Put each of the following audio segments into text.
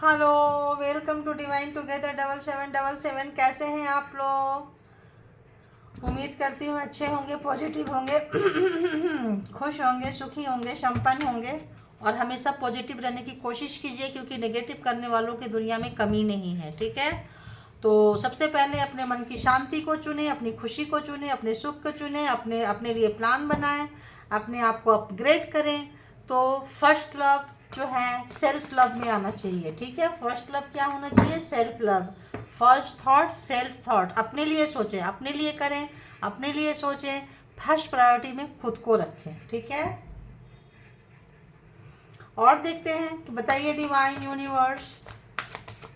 Hello, welcome to divine together 7777। कैसे हैं आप लोग? उम्मीद करती हूँ अच्छे होंगे, पॉजिटिव होंगे, खुश होंगे, सुखी होंगे, संपन्न होंगे और हमेशा पॉजिटिव रहने की कोशिश कीजिए, क्योंकि नेगेटिव करने वालों की दुनिया में कमी नहीं है। ठीक है, तो सबसे पहले अपने मन की शांति को चुने, अपनी खुशी को चुने, अपने सुख को चुने, अपने अपने लिए प्लान बनाएं, अपने आप को अपग्रेड करें। तो फर्स्ट लव जो है सेल्फ लव में आना चाहिए। ठीक है, फर्स्ट लव क्या होना चाहिए? Self love. First thought self thought, अपने लिए सोचें, अपने लिए करें, अपने लिए सोचें, फर्स्ट प्रायोरिटी में खुद को रखें। ठीक है, और देखते हैं कि बताइए डिवाइन यूनिवर्स,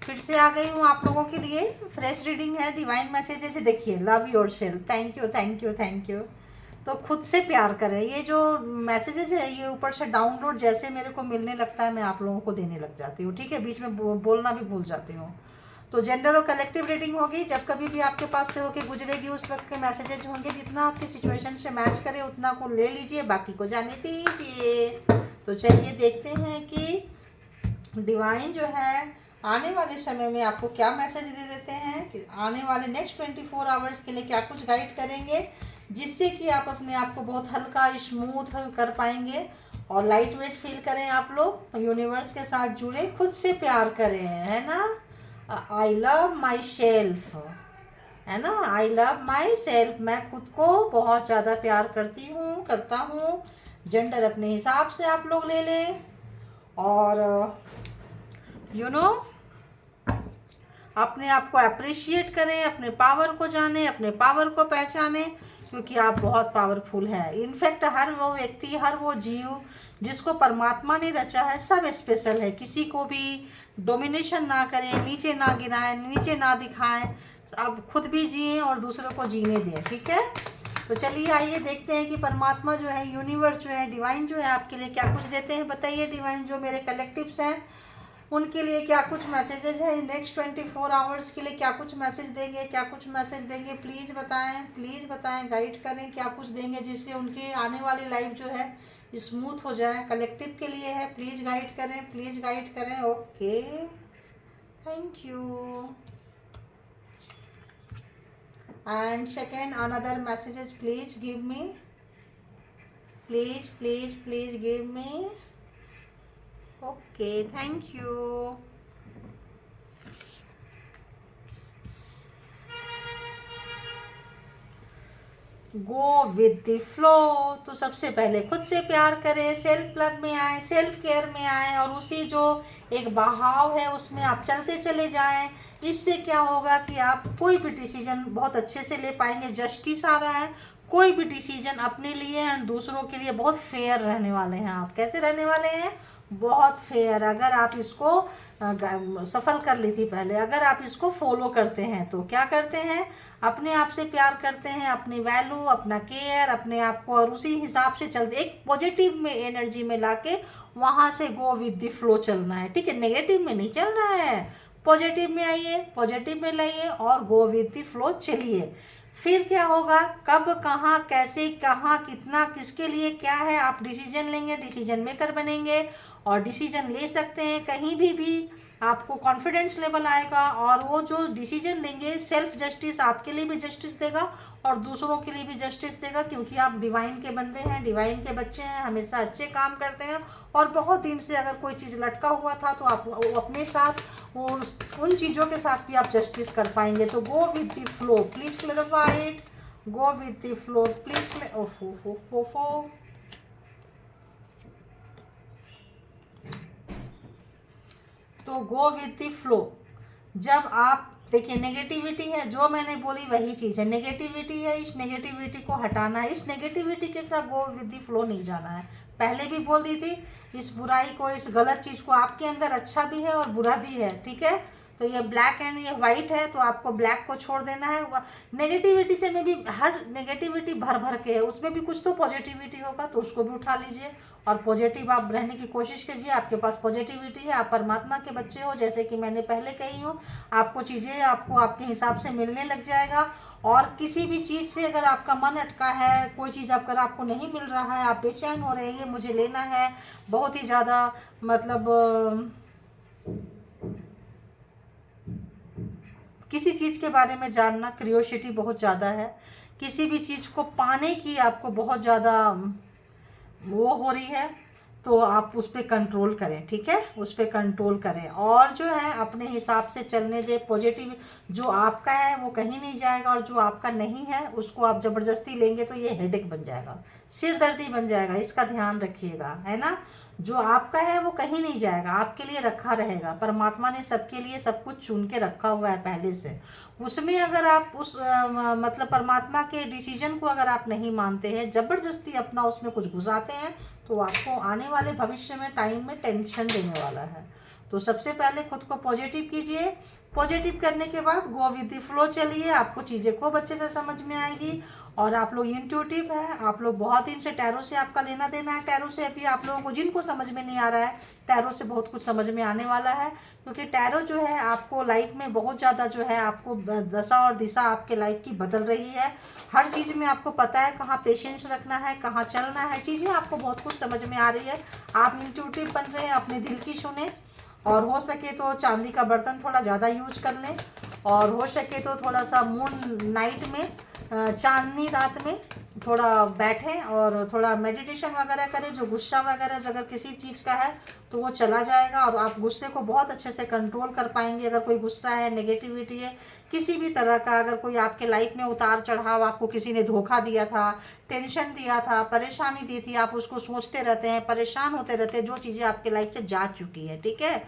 फिर से आ गई हूँ आप लोगों के लिए। फ्रेश रीडिंग है, डिवाइन मैसेजेस है। देखिए, love your self. Thank you thank you thank you. तो खुद से प्यार करें। ये जो मैसेजेस है ये ऊपर से डाउनलोड जैसे मेरे को मिलने लगता है मैं आप लोगों को देने लग जाती हूँ। ठीक है, बीच में बोलना भी भूल जाती हूँ। तो जेंडर और कलेक्टिव रीडिंग होगी, जब कभी भी आपके पास से होके गुजरेगी उस वक्त के मैसेजेज होंगे। जितना आपकी सिचुएशन से मैच करे उतना को ले लीजिए, बाकी को जाने दीजिए। तो चलिए देखते हैं कि डिवाइन जो है आने वाले समय में आपको क्या मैसेज दे देते हैं, कि आने वाले नेक्स्ट 24 आवर्स के लिए क्या कुछ गाइड करेंगे, जिससे कि आप अपने आप को बहुत हल्का स्मूथ कर पाएंगे और लाइट वेट फील करें। आप लोग यूनिवर्स के साथ जुड़े, खुद से प्यार करें, है ना। आई लव माई सेल्फ, है ना। आई लव माई सेल्फ, मैं खुद को बहुत ज़्यादा प्यार करता हूँ। जेंडर अपने हिसाब से आप लोग ले लें और यू नो अपने आप को अप्रिशिएट करें, अपने पावर को जानें, अपने पावर को पहचानें, क्योंकि आप बहुत पावरफुल हैं। इनफैक्ट हर वो व्यक्ति, हर वो जीव जिसको परमात्मा ने रचा है, सब स्पेशल है। किसी को भी डोमिनेशन ना करें, नीचे ना गिराएं, नीचे ना दिखाएं। अब खुद भी जिए और दूसरों को जीने दें। ठीक है, तो चलिए आइए देखते हैं कि परमात्मा जो है, यूनिवर्स जो है, डिवाइन जो है आपके लिए क्या कुछ देते हैं। बताइए डिवाइन, जो मेरे कलेक्टिव्स हैं उनके लिए क्या कुछ मैसेजेस है नेक्स्ट 24 आवर्स के लिए, क्या कुछ मैसेज देंगे, क्या कुछ मैसेज देंगे। प्लीज़ बताएं, प्लीज़ बताएं, गाइड करें, क्या कुछ देंगे जिससे उनकी आने वाली लाइफ जो है स्मूथ हो जाए। कलेक्टिव के लिए है, प्लीज़ गाइड करें, प्लीज़ गाइड करें। Okay, thank you. And second another messages please give me, please please please give me. Okay, thank you. Go with the flow. तो सबसे पहले खुद से प्यार करें, सेल्फ लव में आए, सेल्फ केयर में आए और उसी जो एक बहाव है उसमें आप चलते चले जाएं। इससे क्या होगा कि आप कोई भी डिसीजन बहुत अच्छे से ले पाएंगे। जस्टिस आ रहा है, कोई भी डिसीजन अपने लिए एंड दूसरों के लिए बहुत फेयर रहने वाले हैं। आप कैसे रहने वाले हैं? बहुत फेयर। अगर आप इसको सफल कर ली थी पहले, अगर आप इसको फॉलो करते हैं तो क्या करते हैं, अपने आप से प्यार करते हैं, अपनी वैल्यू, अपना केयर, अपने आप को, और उसी हिसाब से चलते, एक पॉजिटिव में एनर्जी में लाके वहाँ से गो विद द फ्लो चलना है। ठीक है, नेगेटिव में नहीं चलना है, पॉजिटिव में आइए, पॉजिटिव में लाइए और गो विद द फ्लो चलिए। फिर क्या होगा, कब, कहाँ, कैसे, कहाँ, कितना, किसके लिए क्या है, आप डिसीजन लेंगे, डिसीजन मेकर बनेंगे और डिसीजन ले सकते हैं। कहीं भी आपको कॉन्फिडेंस लेवल आएगा और वो जो डिसीजन लेंगे, सेल्फ जस्टिस आपके लिए भी जस्टिस देगा और दूसरों के लिए भी जस्टिस देगा, क्योंकि आप डिवाइन के बंदे हैं, डिवाइन के बच्चे हैं, हमेशा अच्छे काम करते हैं। और बहुत दिन से अगर कोई चीज़ लटका हुआ था तो आप अपने साथ उन चीज़ों के साथ भी आप जस्टिस कर पाएंगे। तो go with the flow, please clarify it, go with the flow, please. ओहो, तो गो विद द फ्लो। जब आप देखिए, नेगेटिविटी है, जो मैंने बोली वही चीज़ है, नेगेटिविटी है, इस नेगेटिविटी को हटाना है, इस नेगेटिविटी के साथ गो विद द फ्लो नहीं जाना है। पहले भी बोल दी थी, इस बुराई को, इस गलत चीज़ को, आपके अंदर अच्छा भी है और बुरा भी है। ठीक है, तो ये ब्लैक एंड ये वाइट है, तो आपको ब्लैक को छोड़ देना है। नेगेटिविटी से में भी, हर नेगेटिविटी भर भर के है, उसमें भी कुछ तो पॉजिटिविटी होगा, तो उसको भी उठा लीजिए और पॉजिटिव आप रहने की कोशिश कीजिए। आपके पास पॉजिटिविटी है, आप परमात्मा के बच्चे हो, जैसे कि मैंने पहले कही हूँ। आपको चीज़ें आपको आपके हिसाब से मिलने लग जाएगा। और किसी भी चीज़ से अगर आपका मन अटका है, कोई चीज़ अगर आपको नहीं मिल रहा है, आप बेचैन हो रहे हैं, ये मुझे लेना है बहुत ही ज़्यादा, मतलब किसी चीज़ के बारे में जानना, क्यूरियोसिटी बहुत ज़्यादा है, किसी भी चीज़ को पाने की आपको बहुत ज़्यादा वो हो रही है, तो आप उस पर कंट्रोल करें, ठीक है, उस पर कंट्रोल करें और जो है अपने हिसाब से चलने दें। पॉजिटिव जो आपका है वो कहीं नहीं जाएगा और जो आपका नहीं है उसको आप ज़बरदस्ती लेंगे तो ये हेडेक बन जाएगा, सिर दर्दी बन जाएगा, इसका ध्यान रखिएगा, है ना। जो आपका है वो कहीं नहीं जाएगा, आपके लिए रखा रहेगा। परमात्मा ने सबके लिए सब कुछ चुन के रखा हुआ है पहले से। उसमें अगर आप उस मतलब परमात्मा के डिसीजन को अगर आप नहीं मानते हैं, ज़बरदस्ती अपना उसमें कुछ घुसाते हैं, तो आपको आने वाले भविष्य में टाइम में टेंशन देने वाला है। तो सबसे पहले खुद को पॉजिटिव कीजिए। पॉजिटिव करने के बाद गो विद द फ्लो चलिए, आपको चीज़ें खूब अच्छे से समझ में आएगी। और आप लोग इंट्यूटिव है, आप लोग बहुत दिन से टैरो से आपका लेना देना है। टैरो से अभी आप लोगों को जिनको समझ में नहीं आ रहा है, टैरो से बहुत कुछ समझ में आने वाला है, क्योंकि टैरो जो है आपको लाइफ में बहुत ज़्यादा जो है आपको दशा और दिशा आपके लाइफ की बदल रही है। हर चीज़ में आपको पता है कहाँ पेशेंस रखना है, कहाँ चलना है, चीज़ें आपको बहुत कुछ समझ में आ रही है। आप इंट्यूटिव बन रहे हैं, अपने दिल की सुने, और हो सके तो चांदी का बर्तन थोड़ा ज़्यादा यूज कर लें, और हो सके तो थोड़ा सा मून नाइट में, चांदनी रात में थोड़ा बैठें और थोड़ा मेडिटेशन वगैरह करें। जो गुस्सा वगैरह अगर किसी चीज़ का है तो वो चला जाएगा और आप गुस्से को बहुत अच्छे से कंट्रोल कर पाएंगे। अगर कोई गुस्सा है, नेगेटिविटी है, किसी भी तरह का, अगर कोई आपके लाइफ में उतार चढ़ाव, आपको किसी ने धोखा दिया था, टेंशन दिया था, परेशानी दी थी, आप उसको सोचते रहते हैं, परेशान होते रहते हैं, जो चीज़ें आपके लाइफ से जा चुकी है, ठीक है,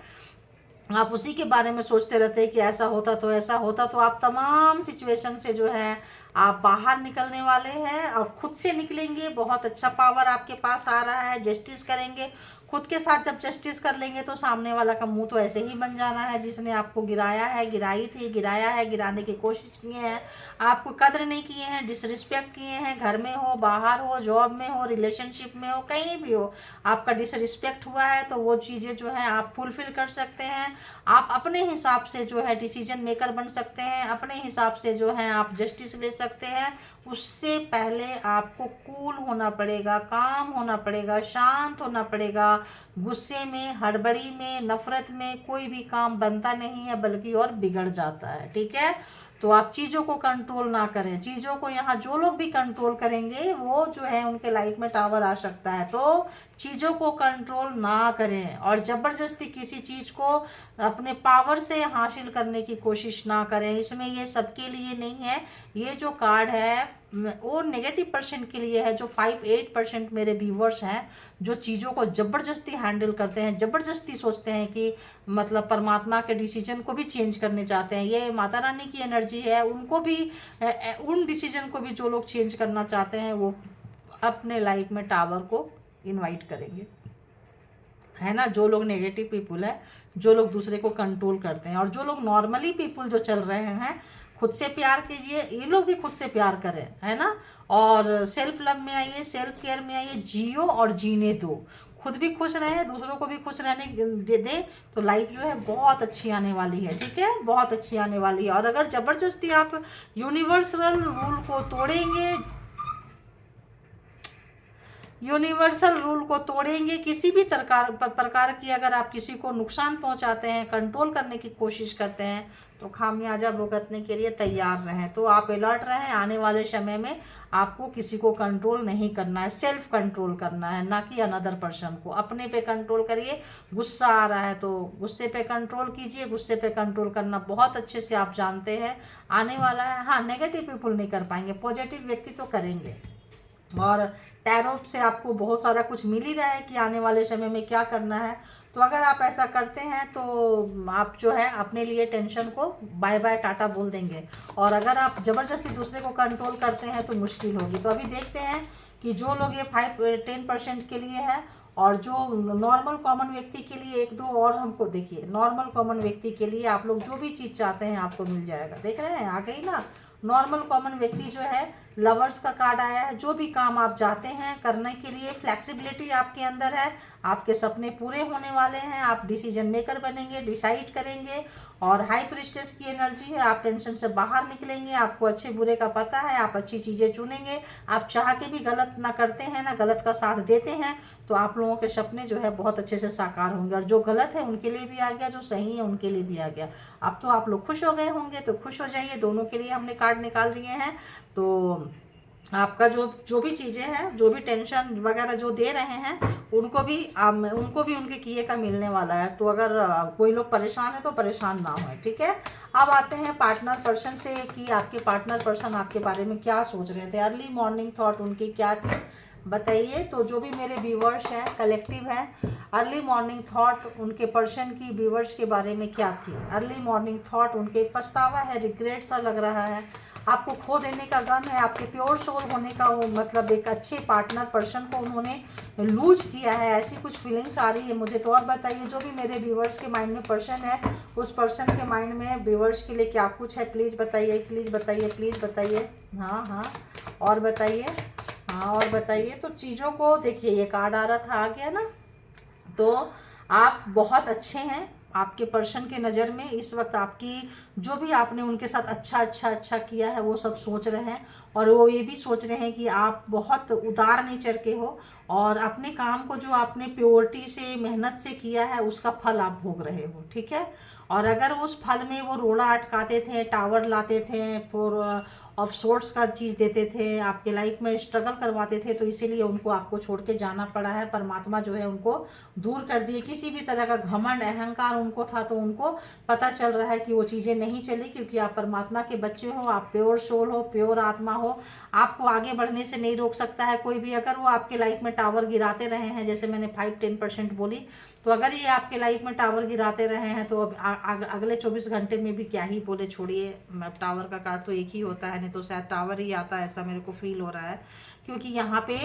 आप उसी के बारे में सोचते रहते हैं कि ऐसा होता तो ऐसा होता, तो आप तमाम सिचुएशन से जो है आप बाहर निकलने वाले हैं और खुद से निकलेंगे। बहुत अच्छा पावर आपके पास आ रहा है, जस्टिस करेंगे खुद के साथ। जब जस्टिस कर लेंगे तो सामने वाला का मुंह तो ऐसे ही बन जाना है, जिसने आपको गिराया है, गिराई थी, गिराया है, गिराने की कोशिश किए हैं, आपको कद्र नहीं किए हैं, डिसरिस्पेक्ट किए हैं, घर में हो, बाहर हो, जॉब में हो, रिलेशनशिप में हो, कहीं भी हो, आपका डिसरिस्पेक्ट हुआ है, तो वो चीज़ें जो है आप फुलफिल कर सकते हैं। आप अपने हिसाब से जो है डिसीजन मेकर बन सकते हैं, अपने हिसाब से जो है आप जस्टिस ले सकते हैं। उससे पहले आपको कूल होना पड़ेगा, काम होना पड़ेगा, शांत होना पड़ेगा। गुस्से में, हड़बड़ी में, नफरत में कोई भी काम बनता नहीं है, बल्कि और बिगड़ जाता है, ठीक है। तो आप चीज़ों को कंट्रोल ना करें, चीज़ों को यहाँ जो लोग भी कंट्रोल करेंगे वो जो है उनके लाइफ में टावर आ सकता है। तो चीज़ों को कंट्रोल ना करें और ज़बरदस्ती किसी चीज़ को अपने पावर से हासिल करने की कोशिश ना करें। इसमें ये सबके लिए नहीं है, ये जो कार्ड है वो नेगेटिव परसेंट के लिए है, जो 5-8% मेरे व्यूवर्स हैं जो चीज़ों को ज़बरदस्ती हैंडल करते हैं, ज़बरदस्ती सोचते हैं कि मतलब परमात्मा के डिसीजन को भी चेंज करने चाहते हैं। ये माता रानी की एनर्जी है, उनको भी उन डिसीजन को भी जो लोग चेंज करना चाहते हैं वो अपने लाइफ में टावर को इनवाइट करेंगे, है ना। जो लोग नेगेटिव पीपुल है, जो लोग दूसरे को कंट्रोल करते हैं, और जो लोग नॉर्मली पीपुल जो चल रहे हैं, खुद से प्यार कीजिए, ये लोग भी खुद से प्यार करें, है ना। और सेल्फ लव में आइए, सेल्फ केयर में आइए, जियो और जीने दो, खुद भी खुश रहें, दूसरों को भी खुश रहने दे, तो लाइफ जो है बहुत अच्छी आने वाली है, ठीक है, बहुत अच्छी आने वाली है। और अगर ज़बरदस्ती आप यूनिवर्सल रूल को तोड़ेंगे, यूनिवर्सल रूल को तोड़ेंगे, किसी भी प्रकार की अगर आप किसी को नुकसान पहुंचाते हैं, कंट्रोल करने की कोशिश करते हैं, तो खामियाजा भुगतने के लिए तैयार रहें। तो आप अलर्ट रहें, आने वाले समय में आपको किसी को कंट्रोल नहीं करना है, सेल्फ कंट्रोल करना है, ना कि अनदर पर्सन को। अपने पे कंट्रोल करिए। गुस्सा आ रहा है तो गुस्से पे कंट्रोल कीजिए, गुस्से पे कंट्रोल करना बहुत अच्छे से आप जानते हैं आने वाला है। हाँ, नेगेटिव पीपुल नहीं कर पाएंगे, पॉजिटिव व्यक्ति तो करेंगे। और टैरो से आपको बहुत सारा कुछ मिल ही रहा है कि आने वाले समय में क्या करना है। तो अगर आप ऐसा करते हैं तो आप जो है अपने लिए टेंशन को बाय बाय टाटा बोल देंगे। और अगर आप ज़बरदस्ती दूसरे को कंट्रोल करते हैं तो मुश्किल होगी। तो अभी देखते हैं कि जो लोग ये 5-10% के लिए है, और जो नॉर्मल कॉमन व्यक्ति के लिए 1-2 और हमको देखिए। नॉर्मल कॉमन व्यक्ति के लिए आप लोग जो भी चीज़ चाहते हैं आपको मिल जाएगा। देख रहे हैं, आ गई ना। नॉर्मल कॉमन व्यक्ति जो है लवर्स का कार्ड आया है। जो भी काम आप चाहते हैं करने के लिए फ्लेक्सिबिलिटी आपके अंदर है, आपके सपने पूरे होने वाले हैं, आप डिसीजन मेकर बनेंगे, डिसाइड करेंगे। और हाई प्रिस्टेस की एनर्जी है, आप टेंशन से बाहर निकलेंगे, आपको अच्छे बुरे का पता है, आप अच्छी चीज़ें चुनेंगे। आप चाह के भी गलत ना करते हैं ना गलत का साथ देते हैं, तो आप लोगों के सपने जो है बहुत अच्छे से साकार होंगे। और जो गलत है उनके लिए भी आ गया, जो सही है उनके लिए भी आ गया। अब तो आप लोग खुश हो गए होंगे, तो खुश हो जाइए। दोनों के लिए हमने कार्ड निकाल दिए हैं। तो आपका जो भी चीज़ें हैं, जो भी टेंशन वगैरह जो दे रहे हैं, उनको भी उनके किए का मिलने वाला है। तो अगर कोई लोग परेशान है तो परेशान ना हो, ठीक है। अब आते हैं पार्टनर पर्सन से कि आपके पार्टनर पर्सन आपके बारे में क्या सोच रहे थे। अर्ली मॉर्निंग थॉट उनकी क्या थी बताइए। तो जो भी मेरे व्यूवर्स हैं, कलेक्टिव है, अर्ली मॉर्निंग थॉट उनके पर्सन की व्यूवर्स के बारे में क्या थी। अर्ली मॉर्निंग थॉट उनके पछतावा है, रिग्रेट सा लग रहा है, आपको खो देने का गम है, आपके प्योर सोल होने का वो मतलब एक अच्छे पार्टनर पर्सन को उन्होंने लूज किया है, ऐसी कुछ फीलिंग्स आ रही है मुझे। तो और बताइए जो भी मेरे व्यूवर्स के माइंड में पर्सन है, उस पर्सन के माइंड में व्यूवर्स के लिए क्या कुछ है, प्लीज़ बताइए, प्लीज़ बताइए, प्लीज़ बताइए। हाँ हाँ, और बताइए, हाँ और बताइए। तो चीज़ों को देखिए, ये कार्ड आ रहा था, आ गया ना। तो आप बहुत अच्छे हैं, आपके पर्सन के नज़र में इस वक्त आपकी जो भी आपने उनके साथ अच्छा किया है वो सब सोच रहे हैं। और वो ये भी सोच रहे हैं कि आप बहुत उदार नेचर के हो और अपने काम को जो आपने प्योरिटी से मेहनत से किया है उसका फल आप भोग रहे हो, ठीक है। और अगर उस फल में वो रोड़ा अटकाते थे, टावर लाते थे, फॉर ऑफ सोर्ट्स का चीज़ देते थे, आपके लाइफ में स्ट्रगल करवाते थे, तो इसीलिए उनको आपको छोड़ के जाना पड़ा है। परमात्मा जो है उनको दूर कर दिए। किसी भी तरह का घमंड अहंकार उनको था तो उनको पता चल रहा है कि वो चीज़ें नहीं चली, क्योंकि आप परमात्मा के बच्चे हो, आप प्योर सोल हो, प्योर आत्मा हो। आपको आगे बढ़ने से नहीं रोक सकता है कोई भी। अगर वो आपके लाइफ में टावर गिराते रहे हैं, जैसे मैंने 5-10% बोली, तो अगर ये आपके लाइफ में टावर गिराते रहे हैं तो अब अगले 24 घंटे में भी क्या ही बोले, छोड़िए। टावर का कार्ड तो एक ही होता है, नहीं तो शायद टावर ही आता है, ऐसा मेरे को फील हो रहा है। क्योंकि यहाँ पे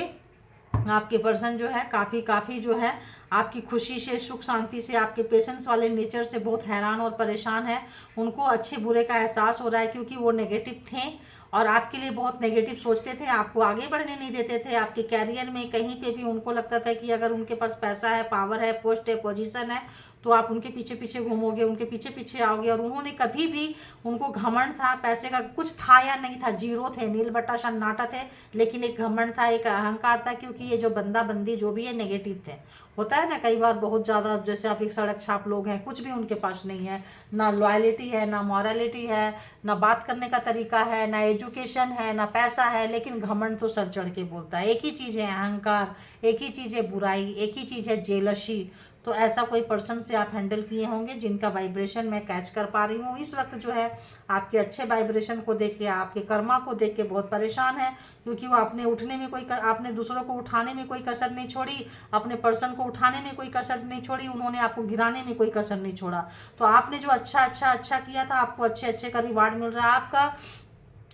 आपके पर्सन जो है काफ़ी जो है आपकी खुशी से, सुख शांति से, आपके पेशेंस वाले नेचर से बहुत हैरान और परेशान है। उनको अच्छे बुरे का एहसास हो रहा है, क्योंकि वो नेगेटिव थे और आपके लिए बहुत नेगेटिव सोचते थे, आपको आगे बढ़ने नहीं देते थे। आपके कैरियर में कहीं पे भी उनको लगता था कि अगर उनके पास पैसा है, पावर है, पोस्ट है, पोजीशन है, तो आप उनके पीछे पीछे घूमोगे, उनके पीछे पीछे आओगे। और उन्होंने कभी भी, उनको घमंड था, पैसे का कुछ था या नहीं था, जीरो थे, नील बट्टा सन्नाटा थे, लेकिन एक घमंड था, एक अहंकार था। क्योंकि ये जो बंदा बंदी जो भी है नेगेटिव थे। होता है ना कई बार बहुत ज़्यादा, जैसे आप एक सड़क छाप लोग हैं, कुछ भी उनके पास नहीं है, ना लॉयलिटी है, ना मॉरलिटी है, ना बात करने का तरीका है, ना एजुकेशन है, ना पैसा है, लेकिन घमंड तो सर चढ़ के बोलता है। एक ही चीज़ है अहंकार, एक ही चीज़ है बुराई, एक ही चीज़ है जेलसी। तो ऐसा कोई पर्सन से आप हैंडल किए होंगे जिनका वाइब्रेशन मैं कैच कर पा रही हूँ इस वक्त। जो है आपके अच्छे वाइब्रेशन को देख के, आपके कर्मा को देख के बहुत परेशान है, क्योंकि वो आपने उठने में आपने दूसरों को उठाने में कोई कसर नहीं छोड़ी, अपने पर्सन को उठाने में कोई कसर नहीं छोड़ी, उन्होंने आपको गिराने में कोई कसर नहीं छोड़ा। तो आपने जो अच्छा किया था, आपको अच्छे का रिवार्ड मिल रहा है। आपका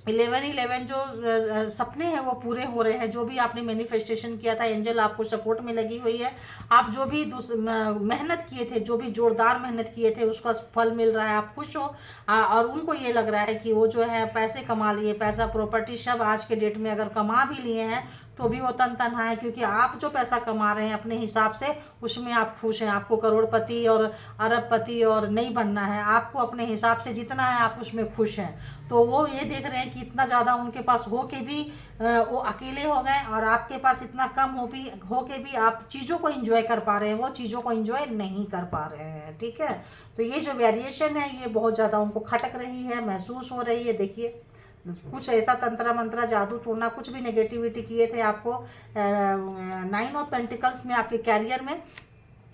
11-11 जो सपने हैं वो पूरे हो रहे हैं। जो भी आपने मैनिफेस्टेशन किया था, एंजल आपको सपोर्ट में लगी हुई है। आप जो भी मेहनत किए थे, जो भी जोरदार मेहनत किए थे, उसका फल मिल रहा है, आप खुश हो। और उनको ये लग रहा है कि वो जो है पैसे कमा लिए, पैसा प्रॉपर्टी सब आज के डेट में अगर कमा भी लिए हैं तो भी वो तनहा है, क्योंकि आप जो पैसा कमा रहे हैं अपने हिसाब से, उसमें आप खुश हैं। आपको करोड़पति और अरबपति और नहीं बनना है, आपको अपने हिसाब से जितना है आप उसमें खुश हैं। तो वो ये देख रहे हैं कि इतना ज़्यादा उनके पास हो के भी वो अकेले हो गए, और आपके पास इतना कम हो के भी आप चीज़ों को एंजॉय कर पा रहे हैं, वो चीज़ों को एंजॉय नहीं कर पा रहे हैं, ठीक है। तो ये जो वेरिएशन है ये बहुत ज़्यादा उनको खटक रही है, महसूस हो रही है। देखिए कुछ ऐसा तंत्र मंत्र जादू टोना कुछ भी नेगेटिविटी किए थे आपको 9 ऑफ पेंटिकल्स में, आपके कैरियर में,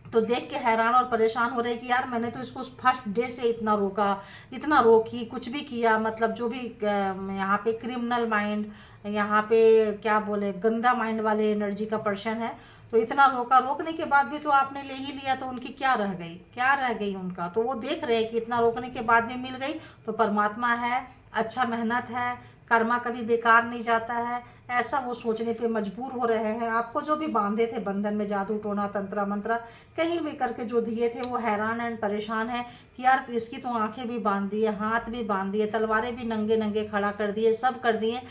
तो देख के हैरान और परेशान हो रहे कि यार मैंने तो इसको फर्स्ट डे से इतना रोका, इतना रोकी, कुछ भी किया, मतलब जो भी यहाँ पे क्रिमिनल माइंड, यहाँ पे क्या बोले गंदा माइंड वाले एनर्जी का पर्सन है, तो इतना रोका, रोकने के बाद भी तो आपने ले ही लिया, तो उनकी क्या रह गई उनका। तो वो देख रहे हैं कि इतना रोकने के बाद भी मिल गई, तो परमात्मा है, अच्छा मेहनत है, कर्मा कभी बेकार नहीं जाता है, ऐसा वो सोचने पे मजबूर हो रहे हैं। आपको जो भी बांधे थे बंधन में, जादू टोना तंत्र मंत्र कहीं भी करके जो दिए थे, वो हैरान एंड परेशान है कि यार इसकी तो आंखें भी बांध दिए, हाथ भी बांध दिए, तलवारें भी नंगे नंगे खड़ा कर दिए, सब कर दिए,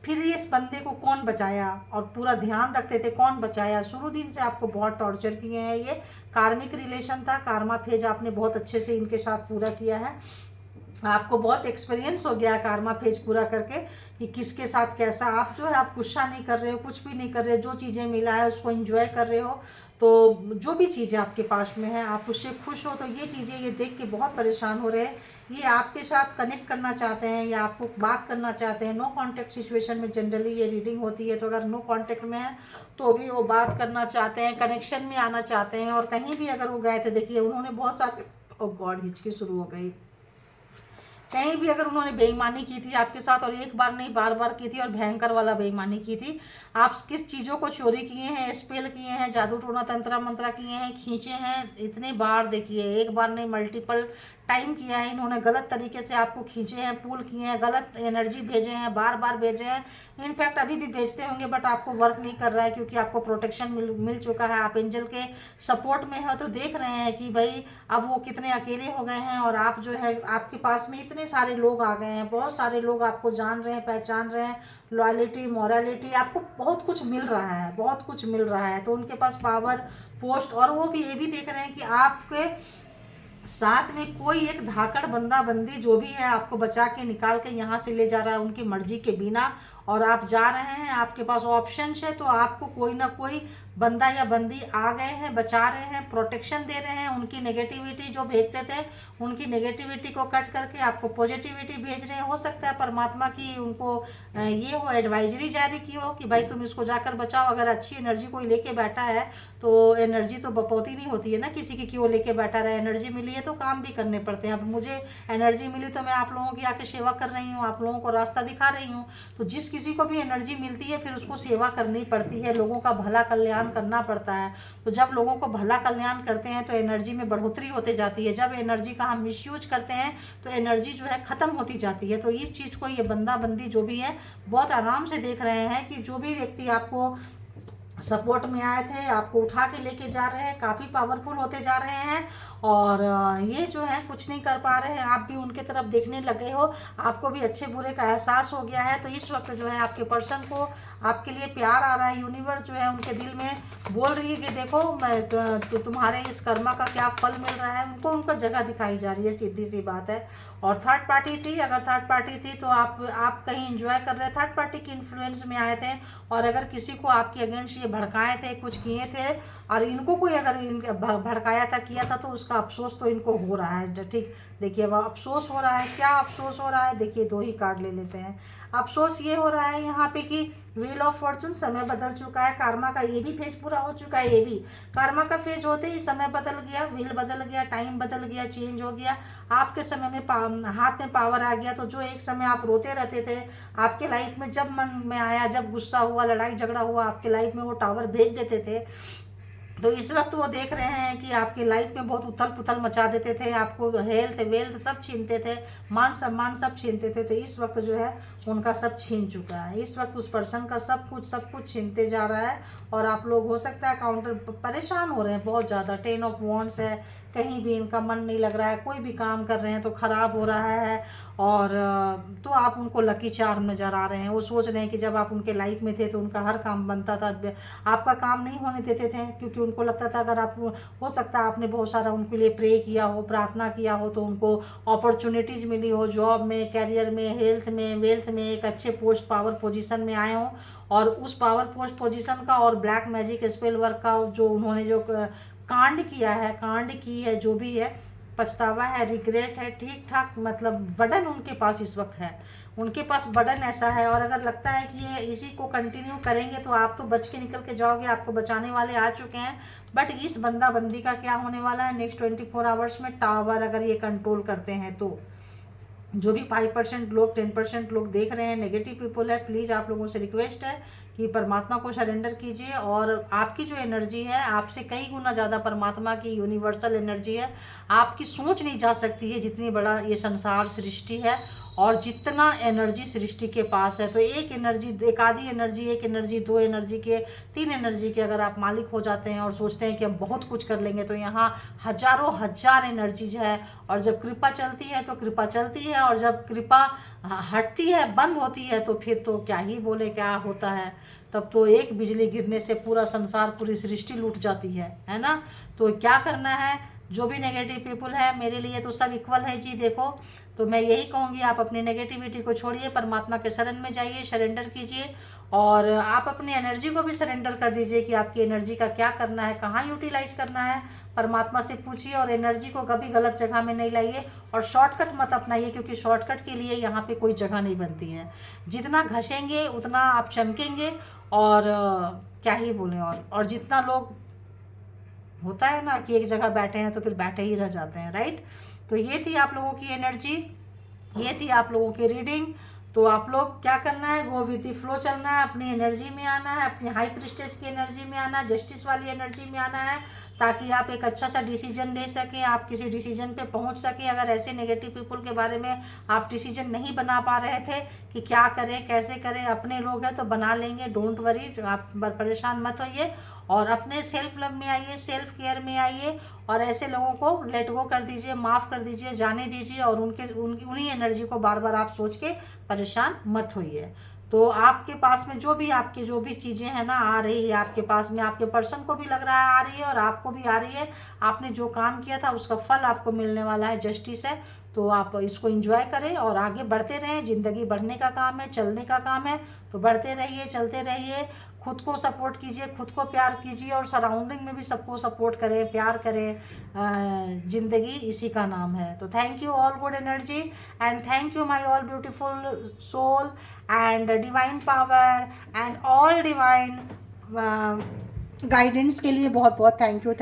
फिर इस बंदे को कौन बचाया, और पूरा ध्यान रखते थे कौन बचाया। शुरू दिन से आपको बहुत टॉर्चर किए हैं, ये कार्मिक रिलेशन था, कार्मा फेज आपने बहुत अच्छे से इनके साथ पूरा किया है। आपको बहुत एक्सपीरियंस हो गया कार्मा फेज पूरा करके कि किसके साथ कैसा। आप जो है आप गुस्सा नहीं कर रहे हो, कुछ भी नहीं कर रहे, जो चीज़ें मिला है उसको एंजॉय कर रहे हो। तो जो भी चीज़ें आपके पास में है आप उससे खुश हो। तो ये चीज़ें ये देख के बहुत परेशान हो रहे हैं, ये आपके साथ कनेक्ट करना चाहते हैं या आपको बात करना चाहते हैं। नो कांटेक्ट सिचुएशन में जनरली ये रीडिंग होती है, तो अगर नो कांटेक्ट में है तो भी वो बात करना चाहते हैं, कनेक्शन में आना चाहते हैं। और कहीं भी अगर वो गए थे, देखिए उन्होंने बहुत सारे, ओ गॉड हिचकी शुरू हो गई, कहीं भी अगर उन्होंने बेईमानी की थी आपके साथ, और एक बार नहीं बार बार की थी, और भयंकर वाला बेईमानी की थी। आप किस चीज़ों को चोरी किए हैं, स्पेल किए हैं, जादू टोना तंत्रा मंत्रा किए हैं, खींचे हैं, इतने बार देखिए, एक बार नहीं मल्टीपल टाइम किया है इन्होंने। गलत तरीके से आपको खींचे हैं, पुल किए हैं, गलत एनर्जी भेजे हैं, बार बार भेजे हैं। इनफैक्ट अभी भी भेजते होंगे बट आपको वर्क नहीं कर रहा है, क्योंकि आपको प्रोटेक्शन मिल चुका है, आप एंजल के सपोर्ट में हो। तो देख रहे हैं कि भाई अब वो कितने अकेले हो गए हैं, और आप जो है आपके पास में इतने सारे लोग आ गए हैं, बहुत सारे लोग आपको जान रहे हैं, पहचान रहे हैं। लॉयलिटी, मॉरलिटी, आपको बहुत कुछ मिल रहा है, बहुत कुछ मिल रहा है। तो उनके पास पावर, पोस्ट, और वो भी ये भी देख रहे हैं कि आपके साथ में कोई एक धाकड़ बंदा बंदी जो भी है आपको बचा के निकाल के यहाँ से ले जा रहा है उनकी मर्जी के बिना, और आप जा रहे हैं, आपके पास ऑप्शंस है। तो आपको कोई ना कोई बंदा या बंदी आ गए हैं, बचा रहे हैं, प्रोटेक्शन दे रहे हैं। उनकी नेगेटिविटी जो भेजते थे, उनकी नेगेटिविटी को कट करके आपको पॉजिटिविटी भेज रहे हैं। हो सकता है परमात्मा की उनको ये हो, एडवाइजरी जारी की हो कि भाई तुम इसको जाकर बचाओ। अगर अच्छी एनर्जी कोई लेके बैठा है तो एनर्जी तो बपौती नहीं होती है ना किसी की, क्यों लेके बैठा रहे। एनर्जी मिली है तो काम भी करने पड़ते हैं। अब मुझे एनर्जी मिली तो मैं आप लोगों की आके सेवा कर रही हूँ, आप लोगों को रास्ता दिखा रही हूँ। तो जिस किसी को भी एनर्जी मिलती है फिर उसको सेवा करनी पड़ती है, लोगों का भला कल्याण करना पड़ता है। तो जब लोगों को भला कल्याण करते हैं तो एनर्जी में बढ़ोतरी होते जाती है। जब एनर्जी का हम मिसयूज करते हैं तो एनर्जी जो है ख़त्म होती जाती है। तो इस चीज़ को ये बंदा बंदी जो भी है बहुत आराम से देख रहे हैं कि जो भी व्यक्ति आपको सपोर्ट में आए थे आपको उठा के लेके जा रहे हैं, काफ़ी पावरफुल होते जा रहे हैं। और ये जो है कुछ नहीं कर पा रहे हैं, आप भी उनके तरफ देखने लगे हो, आपको भी अच्छे बुरे का एहसास हो गया है। तो इस वक्त जो है आपके पर्सन को आपके लिए प्यार आ रहा है। यूनिवर्स जो है उनके दिल में बोल रही है कि देखो मैं तो तुम्हारे इस कर्मा का क्या फल मिल रहा है। उनको उनका जगह दिखाई जा रही है, सीधी सी बात है। और थर्ड पार्टी थी, अगर थर्ड पार्टी थी तो आप कहीं एंजॉय कर रहे, थर्ड पार्टी की इन्फ्लुएंस में आए थे। और अगर किसी को आपके अगेंस्ट ये भड़काए थे, कुछ किए थे, और इनको कोई अगर भड़काया था, किया था, तो उसका अफसोस तो इनको हो रहा है। ठीक, देखिए अब अफसोस हो रहा है। क्या अफसोस हो रहा है, देखिए दो ही कार्ड ले लेते हैं। अफसोस ये हो रहा है यहाँ पे कि व्हील ऑफ फॉर्चून, समय बदल चुका है। कार्मा का ये भी फेज पूरा हो चुका है। ये भी कार्मा का फेज होते ही समय बदल गया, व्हील बदल गया, टाइम बदल गया, चेंज हो गया। आपके समय में हाथ में पावर आ गया। तो जो एक समय आप रोते रहते थे, आपके लाइफ में जब मन में आया, जब गुस्सा हुआ, लड़ाई झगड़ा हुआ, आपके लाइफ में वो टावर भेज देते थे। तो इस वक्त वो देख रहे हैं कि आपकी लाइफ में बहुत उथल पुथल मचा देते थे, आपको हेल्थ वेल्थ सब छीनते थे, मान सम्मान सब छीनते थे। तो इस वक्त जो है उनका सब छीन चुका है। इस वक्त उस पर्सन का सब कुछ छीनते जा रहा है। और आप लोग हो सकता है काउंटर परेशान हो रहे हैं बहुत ज़्यादा। 10 ऑफ वॉन्ड्स है, कहीं भी इनका मन नहीं लग रहा है, कोई भी काम कर रहे हैं तो ख़राब हो रहा है। और तो आप उनको लकी चार्म नज़र आ रहे हैं। वो सोच रहे हैं कि जब आप उनके लाइफ में थे तो उनका हर काम बनता था, आपका काम नहीं होने देते थे, क्योंकि उनको लगता था अगर आप, हो सकता है आपने बहुत सारा उनके लिए प्रे किया हो, प्रार्थना किया हो, तो उनको अपॉर्चुनिटीज़ मिली हो, जॉब में, कैरियर में, हेल्थ में, वेल्थ में, एक अच्छे पोस्ट पावर पोजीशन में आए हों। और उस पावर पोस्ट पोजीशन का और ब्लैक मैजिक स्पेल वर्क का जो उन्होंने जो कांड किया है, कांड की है, जो भी है, पछतावा है, रिग्रेट है, ठीक ठाक मतलब बर्डन उनके पास इस वक्त है। उनके पास बर्डन ऐसा है। और अगर लगता है कि ये इसी को कंटिन्यू करेंगे तो आप तो बच के निकल के जाओगे, आपको बचाने वाले आ चुके हैं। बट इस बंदा बंदी का क्या होने वाला है नेक्स्ट 24 आवर्स में, टावर अगर ये कंट्रोल करते हैं तो। जो भी 5% लोग, 10% लोग देख रहे हैं नेगेटिव पीपल है, प्लीज़ आप लोगों से रिक्वेस्ट है कि परमात्मा को सरेंडर कीजिए। और आपकी जो एनर्जी है आपसे कई गुना ज़्यादा परमात्मा की यूनिवर्सल एनर्जी है। आपकी सोच नहीं जा सकती है जितनी बड़ा ये संसार सृष्टि है। और जितना एनर्जी सृष्टि के पास है, तो एक एनर्जी, एक आधी एनर्जी, एक एनर्जी, दो एनर्जी के, तीन एनर्जी के अगर आप मालिक हो जाते हैं और सोचते हैं कि हम बहुत कुछ कर लेंगे, तो यहाँ हजारों हजार एनर्जीज है। और जब कृपा चलती है तो कृपा चलती है, और जब कृपा हटती है, बंद होती है, तो फिर तो क्या ही बोले क्या होता है। तब तो एक बिजली गिरने से पूरा संसार, पूरी सृष्टि लूट जाती है ना। तो क्या करना है, जो भी नेगेटिव पीपल है, मेरे लिए तो सब इक्वल है जी। देखो, तो मैं यही कहूँगी, आप अपनी नेगेटिविटी को छोड़िए, परमात्मा के शरण में जाइए, सरेंडर कीजिए, और आप अपनी एनर्जी को भी सरेंडर कर दीजिए कि आपकी एनर्जी का क्या करना है, कहाँ यूटिलाइज करना है। परमात्मा से पूछिए, और एनर्जी को कभी गलत जगह में नहीं लाइए, और शॉर्टकट मत अपनाइए, क्योंकि शॉर्टकट के लिए यहाँ पे कोई जगह नहीं बनती है। जितना घसेंगे उतना आप चमकेंगे, और क्या ही बोलें। और जितना लोग होता है ना कि एक जगह बैठे हैं तो फिर बैठे ही रह जाते हैं, राइट। तो ये थी आप लोगों की एनर्जी, ये थी आप लोगों की रीडिंग। तो आप लोग क्या करना है, गो विद द फ्लो चलना है, अपनी एनर्जी में आना है, अपनी हाई प्रिस्टेस की एनर्जी में आना है, जस्टिस वाली एनर्जी में आना है, ताकि आप एक अच्छा सा डिसीजन ले सकें, आप किसी डिसीजन पे पहुंच सकें। अगर ऐसे नेगेटिव पीपल के बारे में आप डिसीजन नहीं बना पा रहे थे कि क्या करें, कैसे करें, अपने लोग हैं तो बना लेंगे, डोंट वरी, आप परेशान मत होइए, और अपने सेल्फ लव में आइए, सेल्फ केयर में आइए, और ऐसे लोगों को लेट गो कर दीजिए, माफ़ कर दीजिए, जाने दीजिए, और उन्हीं एनर्जी को बार बार आप सोच के परेशान मत होइए। तो आपके पास में जो भी चीज़ें हैं ना आ रही है आपके पास में, आपके पर्सन को भी लग रहा है आ रही है, और आपको भी आ रही है। आपने जो काम किया था उसका फल आपको मिलने वाला है, जस्टिस है। तो आप इसको एंजॉय करें और आगे बढ़ते रहें। ज़िंदगी बढ़ने का काम है, चलने का काम है, तो बढ़ते रहिए, चलते रहिए। खुद को सपोर्ट कीजिए, खुद को प्यार कीजिए, और सराउंडिंग में भी सबको सपोर्ट करें, प्यार करें। ज़िंदगी इसी का नाम है। तो thank you all good energy, and thank you my all beautiful soul and divine power and all divine guidance के लिए बहुत बहुत थैंक यू।